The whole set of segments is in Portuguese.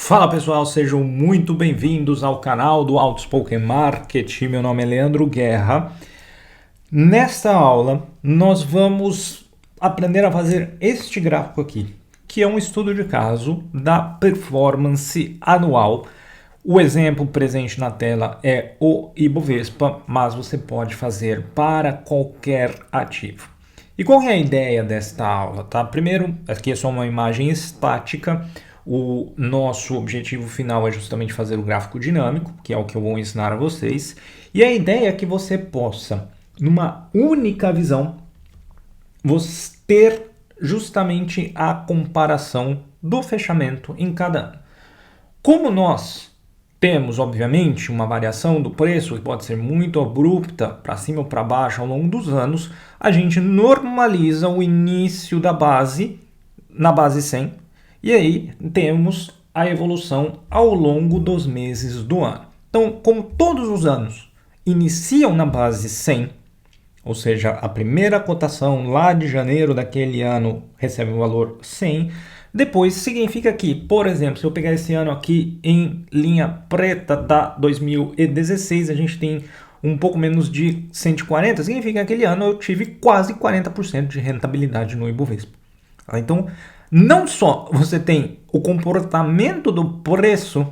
Fala pessoal, sejam muito bem-vindos ao canal do Outspoken Marketing. Meu nome é Leandro Guerra. Nesta aula, nós vamos aprender a fazer este gráfico aqui, que é um estudo de caso da performance anual. O exemplo presente na tela é o Ibovespa, mas você pode fazer para qualquer ativo. E qual é a ideia desta aula? Tá? Primeiro, aqui é só uma imagem estática. O nosso objetivo final é justamente fazer o gráfico dinâmico, que é o que eu vou ensinar a vocês. E a ideia é que você possa, numa única visão, você ter justamente a comparação do fechamento em cada ano. Como nós temos, obviamente, uma variação do preço que pode ser muito abrupta, para cima ou para baixo ao longo dos anos, a gente normaliza o início da base na base 100 e aí temos a evolução ao longo dos meses do ano. Então, como todos os anos iniciam na base 100, ou seja, a primeira cotação lá de janeiro daquele ano recebe o valor 100, depois significa que, por exemplo, se eu pegar esse ano aqui em linha preta da 2016, a gente tem um pouco menos de 140, significa que aquele ano eu tive quase 40% de rentabilidade no Ibovespa. Então, não só você tem o comportamento do preço,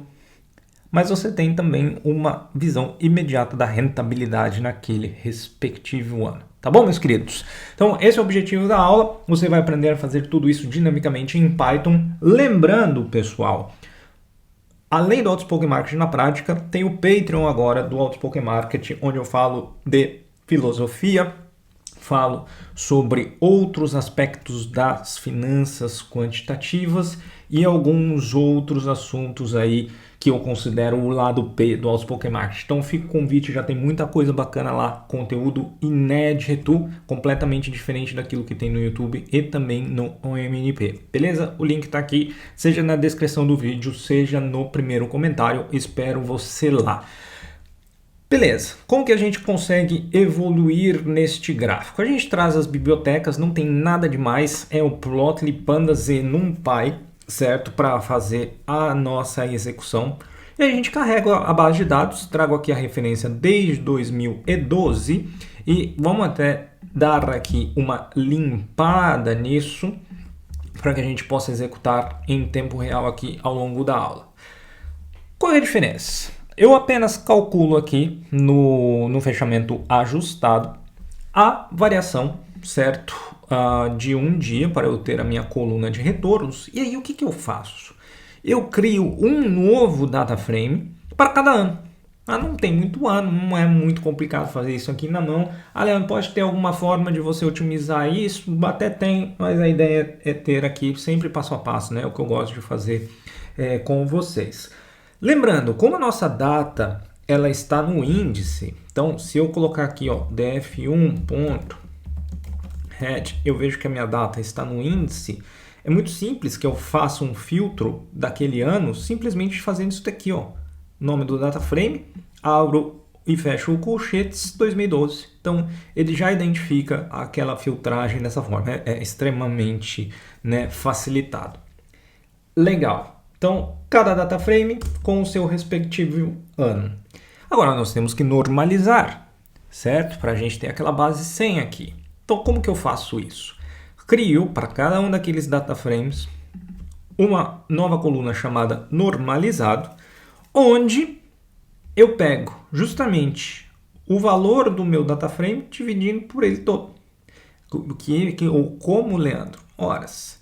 mas você tem também uma visão imediata da rentabilidade naquele respectivo ano. Tá bom, meus queridos? Então, esse é o objetivo da aula. Você vai aprender a fazer tudo isso dinamicamente em Python. Lembrando, pessoal, além do Outspoken Marketing na prática, tem o Patreon agora do Outspoken Marketing, onde eu falo de filosofia, falo sobre outros aspectos das finanças quantitativas e alguns outros assuntos aí que eu considero o lado P do Outspoken Marketing. Então fica o convite, já tem muita coisa bacana lá, conteúdo inédito, completamente diferente daquilo que tem no YouTube e também no OMNP. Beleza? O link está aqui, seja na descrição do vídeo, seja no primeiro comentário. Espero você lá. Beleza, como que a gente consegue evoluir neste gráfico? A gente traz as bibliotecas, não tem nada demais, é o Plotly, Pandas e NumPy, certo? Para fazer a nossa execução. E a gente carrega a base de dados, trago aqui a referência desde 2012 e vamos até dar aqui uma limpada nisso para que a gente possa executar em tempo real aqui ao longo da aula. Qual é a diferença? Eu apenas calculo aqui no fechamento ajustado a variação, certo? De um dia para eu ter a minha coluna de retornos. E aí o que eu faço? Eu crio um novo data frame para cada ano. Não tem muito ano, não é muito complicado fazer isso aqui na mão. Leandro, pode ter alguma forma de você otimizar isso? Até tem, mas a ideia é ter aqui sempre passo a passo, né? O que eu gosto de fazer com vocês. Lembrando, como a nossa data ela está no índice, então se eu colocar aqui ó, df1.head, eu vejo que a minha data está no índice, é muito simples que eu faça um filtro daquele ano, simplesmente fazendo isso daqui, ó, nome do data frame, abro e fecho o colchetes 2012. Então ele já identifica aquela filtragem dessa forma, é extremamente, né, facilitado. Legal. Então, cada data frame com o seu respectivo ano. Agora, nós temos que normalizar, certo? Para a gente ter aquela base 100 aqui. Então, como que eu faço isso? Crio para cada um daqueles data frames uma nova coluna chamada normalizado, onde eu pego justamente o valor do meu data frame dividindo por ele todo. Ou como, Leandro? Horas.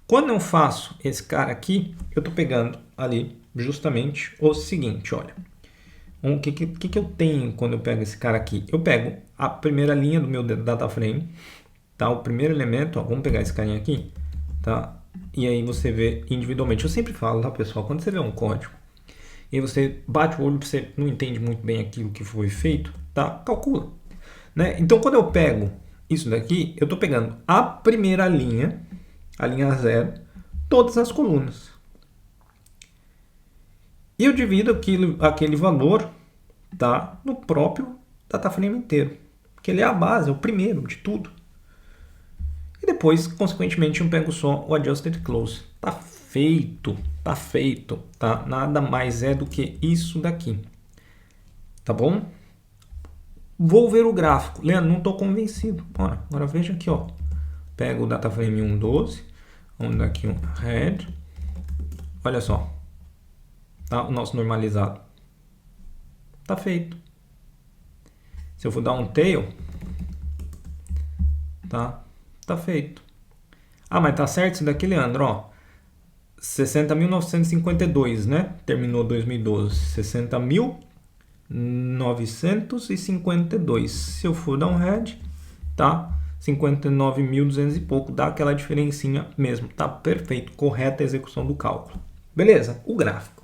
Quando eu faço esse cara aqui, eu estou pegando ali justamente o seguinte, olha. O que eu tenho quando eu pego esse cara aqui? Eu pego a primeira linha do meu data frame, tá? O primeiro elemento, ó, vamos pegar esse carinha aqui, tá? E aí você vê individualmente. Eu sempre falo, tá, pessoal? Quando você vê um código e você bate o olho, você não entende muito bem aquilo que foi feito, tá? Calcula, né? Então, quando eu pego isso daqui, eu estou pegando a primeira linha, a linha 0, todas as colunas. E eu divido aquele valor, tá, no próprio data frame inteiro. Porque ele é a base, é o primeiro de tudo. E depois, consequentemente, eu pego só o Adjusted Close. Tá feito, tá feito, tá? Nada mais é do que isso daqui, tá bom? Vou ver o gráfico. Leandro, não estou convencido. Olha, agora veja aqui, ó. Pego o data frame 1.12, vamos dar aqui um head. Olha só, tá? O nosso normalizado tá feito. Se eu for dar um tail, tá feito. Ah, mas tá certo isso daqui, Leandro, ó. 60.952, né? Terminou 2012. 60.952. Se eu for dar um head, tá? 59.200 e pouco. Dá aquela diferencinha mesmo. Tá perfeito. Correta a execução do cálculo. Beleza? O gráfico.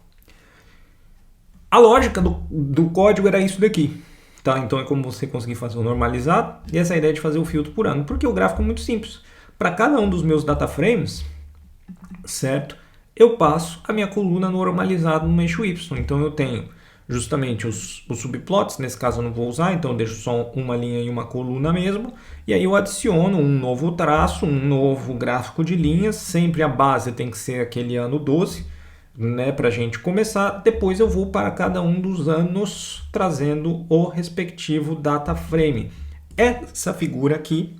A lógica do código era isso daqui. Tá? Então é como você conseguir fazer o normalizado. E essa é a ideia de fazer o filtro por ano. Porque o gráfico é muito simples. Para cada um dos meus data frames, certo? Eu passo a minha coluna normalizada no eixo Y. Então eu tenho justamente os subplots, nesse caso eu não vou usar, então eu deixo só uma linha e uma coluna mesmo. E aí eu adiciono um novo traço, um novo gráfico de linhas. Sempre a base tem que ser aquele ano 12, né, para a gente começar. Depois eu vou para cada um dos anos trazendo o respectivo data frame. Essa figura aqui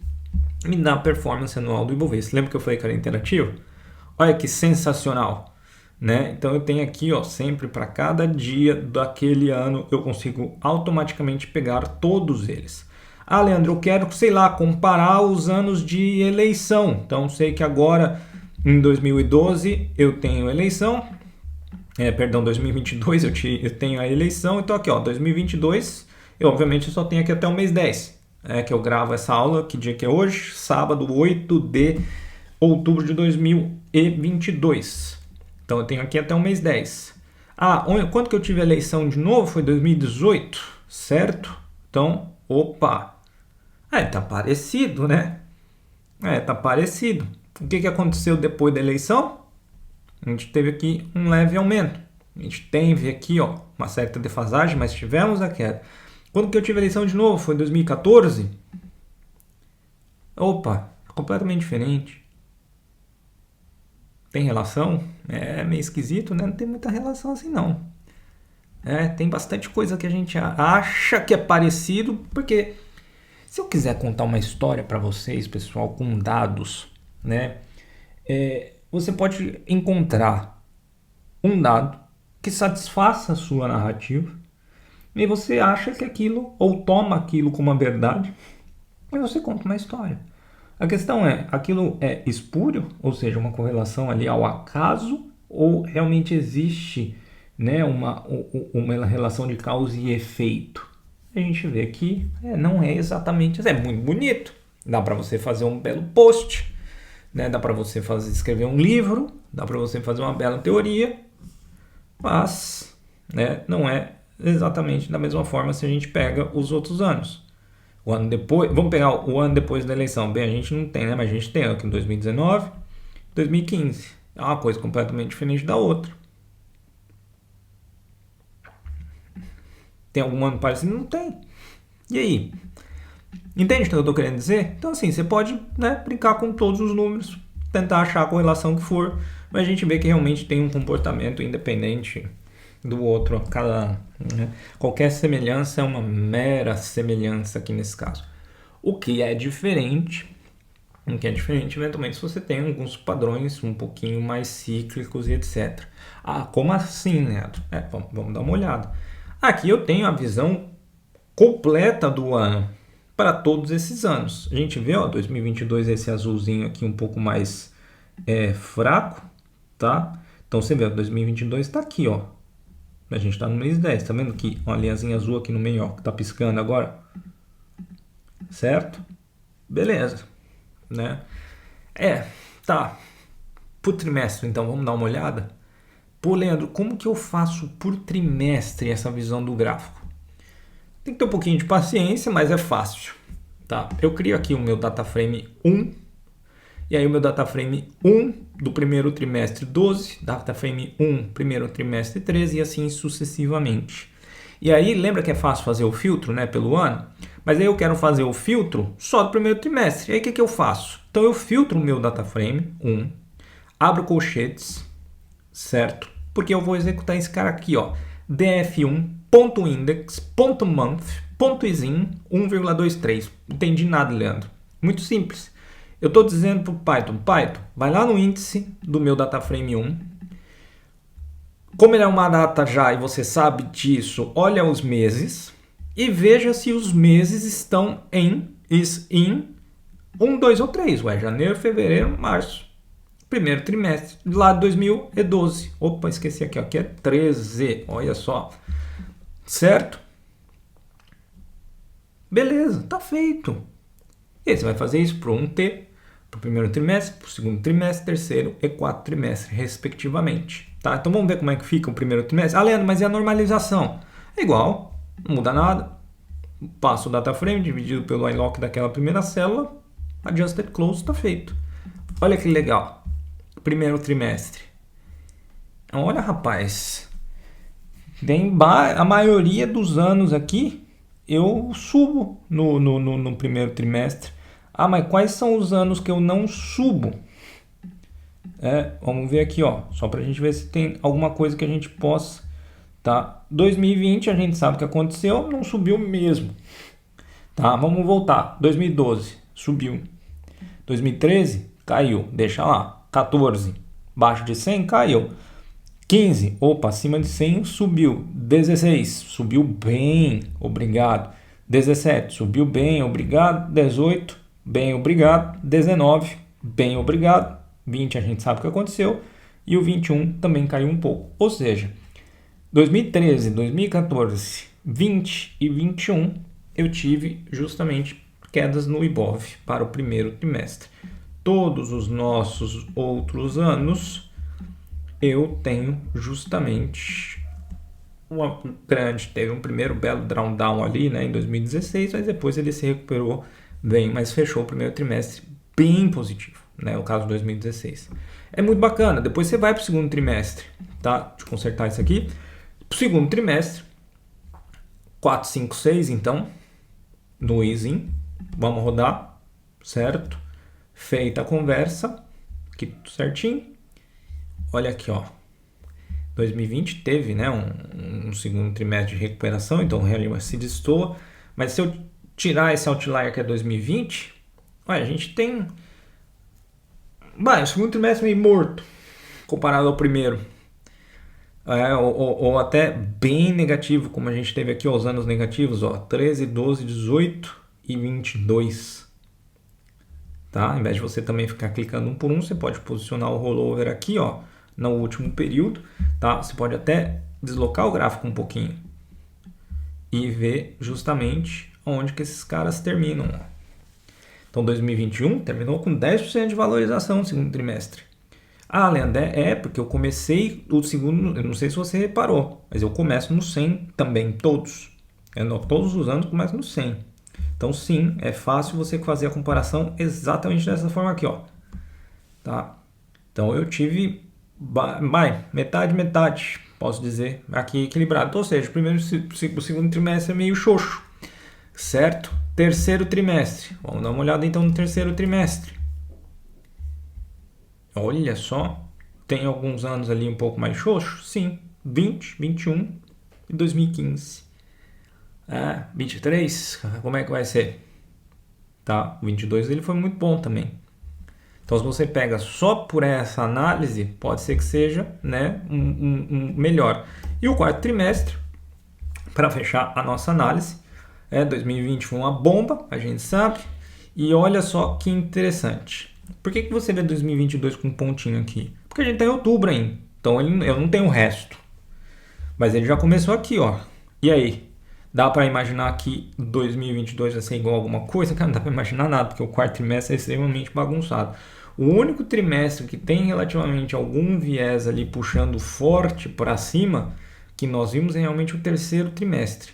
me dá a performance anual do Ibovespa. Lembra que eu falei que era interativo? Olha que sensacional, né? Então eu tenho aqui, ó, sempre para cada dia daquele ano eu consigo automaticamente pegar todos eles. Ah, Leandro, eu quero, sei lá, comparar os anos de eleição. Então sei que agora em 2012 eu tenho eleição, 2022 eu tenho a eleição. Então aqui, ó, 2022, eu obviamente só tenho aqui até o mês 10. Que eu gravo essa aula, que dia que é hoje? Sábado, 8 de outubro de 2022. Então eu tenho aqui até o mês 10. Ah, quando que eu tive a eleição de novo? Foi 2018, certo? Então, opa! Tá parecido, né? Tá parecido. O que aconteceu depois da eleição? A gente teve aqui um leve aumento. A gente teve aqui, ó, uma certa defasagem, mas tivemos a queda. Quando que eu tive a eleição de novo? Foi 2014? Opa, completamente diferente. Tem relação? É meio esquisito, né? Não tem muita relação assim, não. Tem bastante coisa que a gente acha que é parecido, porque se eu quiser contar uma história para vocês, pessoal, com dados, né? Você pode encontrar um dado que satisfaça a sua narrativa e você acha que aquilo, ou toma aquilo como uma verdade, e você conta uma história. A questão é, aquilo é espúrio, ou seja, uma correlação ali ao acaso, ou realmente existe, né, uma relação de causa e efeito? A gente vê que não é exatamente, é muito bonito. Dá para você fazer um belo post, né? Dá para você escrever um livro, dá para você fazer uma bela teoria, mas, né, não é exatamente da mesma forma se a gente pega os outros anos. O ano depois, vamos pegar o ano depois da eleição. Bem, a gente não tem, né? Mas a gente tem aqui em 2019, 2015. É uma coisa completamente diferente da outra. Tem algum ano parecido? Não tem. E aí? Entende o que eu estou querendo dizer? Então, assim, você pode, né, brincar com todos os números, tentar achar a correlação que for, mas a gente vê que realmente tem um comportamento independente do outro. Qualquer semelhança é uma mera semelhança aqui nesse caso. O que é diferente, eventualmente, se você tem alguns padrões um pouquinho mais cíclicos e etc. Ah, como assim, Neto? Vamos dar uma olhada. Aqui eu tenho a visão completa do ano para todos esses anos. A gente vê, ó, 2022, esse azulzinho aqui um pouco mais fraco, tá? Então você vê, 2022 está aqui, ó. A gente está no mês 10, tá vendo que uma linhazinha azul aqui no meio, ó, que tá piscando agora? Certo? Beleza, né? Tá. Por trimestre, então, vamos dar uma olhada? Pô, Leandro, como que eu faço por trimestre essa visão do gráfico? Tem que ter um pouquinho de paciência, mas é fácil, tá? Eu crio aqui o meu data frame 1, e aí o meu data frame 1 do primeiro trimestre 12, data frame 1 primeiro trimestre 13 e assim sucessivamente. E aí lembra que é fácil fazer o filtro, né, pelo ano? Mas aí eu quero fazer o filtro só do primeiro trimestre. E aí o que eu faço? Então eu filtro o meu data frame 1, abro colchetes, certo? Porque eu vou executar esse cara aqui, ó, df1.index.month.isin 1,23. Não entendi nada, Leandro. Muito simples. Eu estou dizendo para o Python, vai lá no índice do meu dataframe 1. Como ele é uma data já e você sabe disso, olha os meses e veja se os meses estão em 1, 2 ou 3. Ué, janeiro, fevereiro, março. Primeiro trimestre lá de 2012. Opa, esqueci aqui, ó, aqui é 13. Olha só. Certo? Beleza, tá feito. E aí você vai fazer isso para o 1T, para o primeiro trimestre, para o segundo trimestre, terceiro e quarto trimestre, respectivamente. Tá? Então vamos ver como é que fica o primeiro trimestre. Ah, Leandro, mas e a normalização? É igual, não muda nada. Passo o data frame dividido pelo iLock daquela primeira célula, adjusted close, está feito. Olha que legal. Primeiro trimestre. Olha, rapaz. A maioria dos anos aqui eu subo no primeiro trimestre. Ah, mas quais são os anos que eu não subo? Vamos ver aqui, ó, só para a gente ver se tem alguma coisa que a gente possa. Tá? 2020 a gente sabe o que aconteceu, não subiu mesmo. Tá? Vamos voltar. 2012 subiu. 2013 caiu, deixa lá. 14 abaixo de 100 caiu. 15, opa, acima de 100 subiu. 16 subiu bem, obrigado. 17 subiu bem, obrigado. 18 bem, obrigado. 19 bem, obrigado. 20 a gente sabe o que aconteceu. E o 21 também caiu um pouco. Ou seja, 2013, 2014, 20 e 21 eu tive justamente quedas no Ibov para o primeiro trimestre. Todos os nossos outros anos eu tenho justamente uma grande, teve um primeiro belo drawdown ali, né, em 2016, mas depois ele se recuperou bem, mas fechou o primeiro trimestre bem positivo, né, no caso de 2016. É muito bacana. Depois você vai para o segundo trimestre, tá? Deixa eu consertar isso aqui. Para o segundo trimestre, 4, 5, 6, então, no Easy, vamos rodar, certo? Feita a conversa, aqui tudo certinho. Olha aqui, ó. 2020 teve, né, um segundo trimestre de recuperação, então o real se destoa. Mas se eu tirar esse outlier que é 2020, olha, a gente tem o segundo trimestre meio morto comparado ao primeiro. Ou até bem negativo, como a gente teve aqui, ó, os anos negativos, ó, 13, 12, 18 e 22. Tá? Ao invés de você também ficar clicando um por um, você pode posicionar o rollover aqui, ó, no último período. Tá? Você pode até deslocar o gráfico um pouquinho e ver justamente onde que esses caras terminam. Então 2021 terminou com 10% de valorização no segundo trimestre. Ah, Leandro, porque eu comecei o segundo, eu não sei se você reparou, mas eu começo no 100 também, todos. Todos os anos começo no 100. Então sim, é fácil você fazer a comparação exatamente dessa forma aqui, ó. Tá? Então eu tive metade, posso dizer, aqui equilibrado. Ou seja, o segundo trimestre é meio xoxo, certo? Terceiro trimestre, vamos dar uma olhada então no terceiro trimestre. Olha só, tem alguns anos ali um pouco mais xoxo? Sim, 20, 21 e 2015. 23, como é que vai ser? Tá, o 22 ele foi muito bom também. Então se você pega só por essa análise, pode ser que seja, né, um melhor. E o quarto trimestre, para fechar a nossa análise, 2020 foi uma bomba, a gente sabe. E olha só que interessante. Por que você vê 2022 com um pontinho aqui? Porque a gente está em outubro ainda. Então eu não tenho o resto. Mas ele já começou aqui, ó. E aí? Dá para imaginar que 2022 vai ser igual a alguma coisa? Cara, não dá para imaginar nada, porque o quarto trimestre é extremamente bagunçado. O único trimestre que tem relativamente algum viés ali puxando forte para cima, que nós vimos é realmente o terceiro trimestre.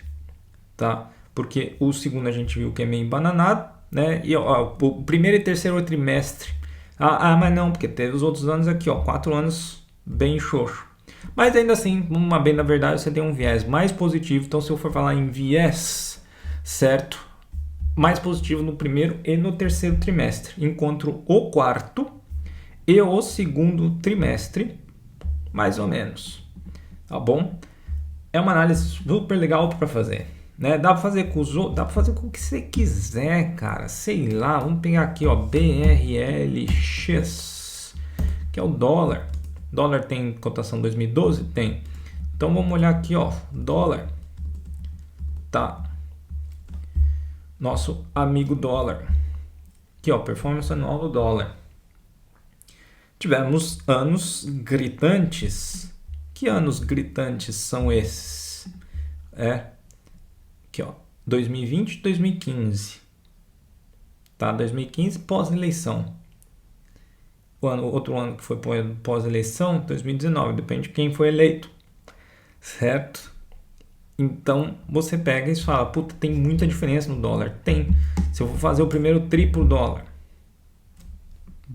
Tá? Porque o segundo a gente viu que é meio embananado, né? E ó, o primeiro e terceiro trimestre. Mas não, porque teve os outros anos aqui, ó, 4 anos bem xoxo. Mas ainda assim, bem na verdade, você tem um viés mais positivo. Então, se eu for falar em viés, certo? Mais positivo no primeiro e no terceiro trimestre. Enquanto o quarto e o segundo trimestre mais ou menos, tá bom? É uma análise super legal para fazer, né? Dá para fazer com os outros, dá para fazer com o que você quiser, cara. Sei lá, vamos pegar aqui, ó, BRLX, que é o dólar. Dólar tem cotação 2012? Tem. Então vamos olhar aqui, ó, dólar. Tá. Nosso amigo dólar. Aqui, ó, performance anual do dólar. Tivemos anos gritantes. Que anos gritantes são esses? Aqui, ó, 2020 e 2015. Tá, 2015 pós-eleição. Outro ano que foi pós-eleição, 2019, depende de quem foi eleito. Certo? Então você pega e fala, puta, tem muita diferença no dólar. Tem. Se eu for fazer o primeiro triplo dólar,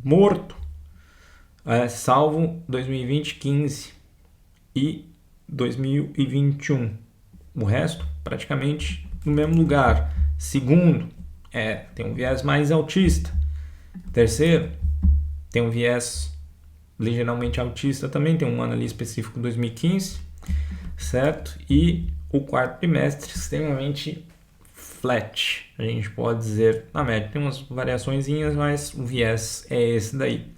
morto, salvo 2020, 15 e 2021. O resto, praticamente no mesmo lugar. Segundo, tem um viés mais altista. Terceiro, tem um viés ligeiramente altista também. Tem um ano ali específico, 2015, certo? E o quarto trimestre extremamente flat, a gente pode dizer, na média. Tem umas variaçõezinhas, mas o viés é esse daí.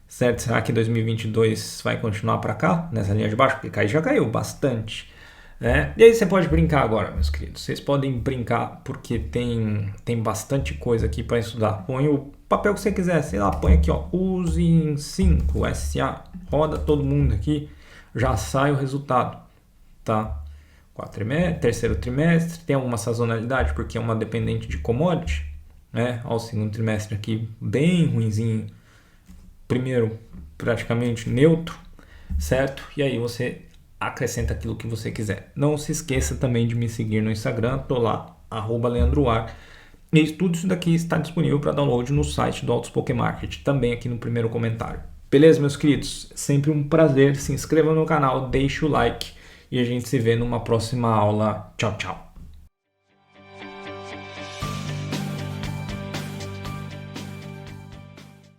Certo? Será que 2022 vai continuar para cá, nessa linha de baixo? Porque cair já caiu bastante. Né? E aí você pode brincar agora, meus queridos. Vocês podem brincar porque tem bastante coisa aqui para estudar. Põe o papel que você quiser, sei lá, põe aqui, ó, use em 5, SA, roda todo mundo aqui, já sai o resultado, tá? Terceiro trimestre, tem alguma sazonalidade porque é uma dependente de commodity, né? Ó, o segundo trimestre aqui bem ruinzinho. Primeiro, praticamente neutro, certo? E aí você acrescenta aquilo que você quiser. Não se esqueça também de me seguir no Instagram, tô lá, @leandroar. E tudo isso daqui está disponível para download no site do Altos Poké Market, também aqui no primeiro comentário. Beleza, meus queridos? Sempre um prazer. Se inscreva no canal, deixe o like e a gente se vê numa próxima aula. Tchau, tchau.